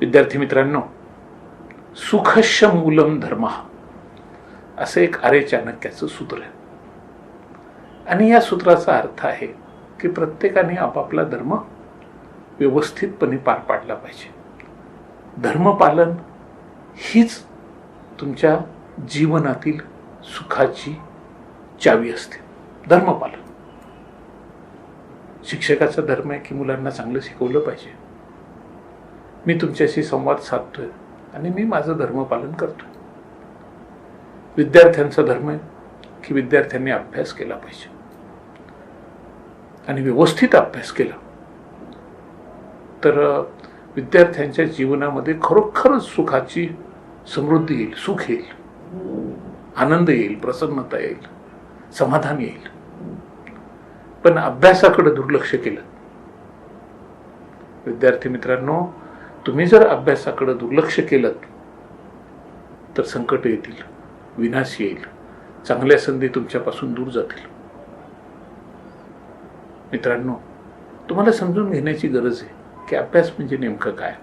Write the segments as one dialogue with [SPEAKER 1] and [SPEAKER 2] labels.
[SPEAKER 1] विद्यार्थी मित्रांनो, सुखस्य मूलम धर्म असं एक आर्य चाणक्याचं सूत्र आहे. आणि या सूत्राचा अर्थ आहे की प्रत्येकाने आपापला धर्म व्यवस्थितपणे पार पाडला पाहिजे. धर्मपालन हीच तुमच्या जीवनातील सुखाची चावी असते. धर्मपालन. शिक्षकाचा धर्म आहे की मुलांना चांगलं शिकवलं पाहिजे. मी तुमच्याशी संवाद साधतोय आणि मी माझं धर्मपालन करतोय. विद्यार्थ्यांचा धर्म आहे की विद्यार्थ्यांनी अभ्यास केला पाहिजे आणि व्यवस्थित अभ्यास केला तर विद्यार्थ्यांच्या जीवनामध्ये खरोखरच सुखाची समृद्धी येईल, सुख येईल, आनंद येईल, प्रसन्नता येईल, समाधान येईल. पण अभ्यासाकडे दुर्लक्ष केलं, विद्यार्थी मित्रांनो, तुम्ही जर अभ्यासाकडे दुर्लक्ष केलं तर संकट येतील, विनाश येईल, चांगल्या संधी तुमच्यापासून दूर जातील. मित्रांनो, तुम्हाला समजून घेण्याची गरज आहे की अभ्यास म्हणजे नेमकं काय,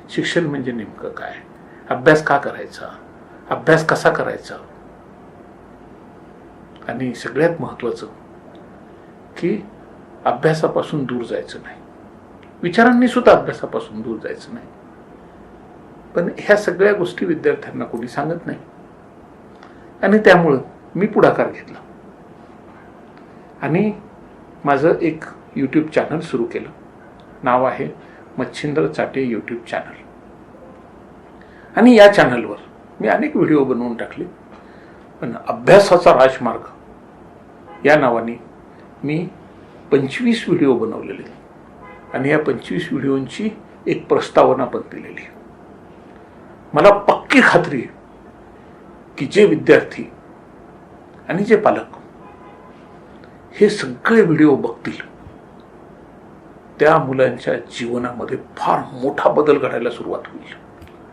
[SPEAKER 1] शिक्षण म्हणजे नेमकं काय, अभ्यास का करायचा, अभ्यास कसा करायचा, आणि सगळ्यात महत्त्वाचं की अभ्यासापासून दूर जायचं नाही. विचारांनी सुद्धा अभ्यासापासून दूर जायचं नाही. पण ह्या सगळ्या गोष्टी विद्यार्थ्यांना कोणी सांगत नाही. आणि त्यामुळं मी पुढाकार घेतला आणि माझं एक यूट्यूब चॅनल सुरू केलं. नाव आहे मच्छिंद्र चाटे यूट्यूब चॅनल. आणि या चॅनलवर मी अनेक व्हिडिओ बनवून टाकले. पण अभ्यासाचा राजमार्ग या नावाने मी 25 व्हिडिओ बनवलेले आणि या 25 व्हिडिओंची एक प्रस्तावना पण दिलेली. मला पक्की खात्री आहे की जे विद्यार्थी आणि जे पालक हे सगळे व्हिडिओ बघतील त्या मुलांच्या जीवनामध्ये फार मोठा बदल घडायला सुरुवात होईल.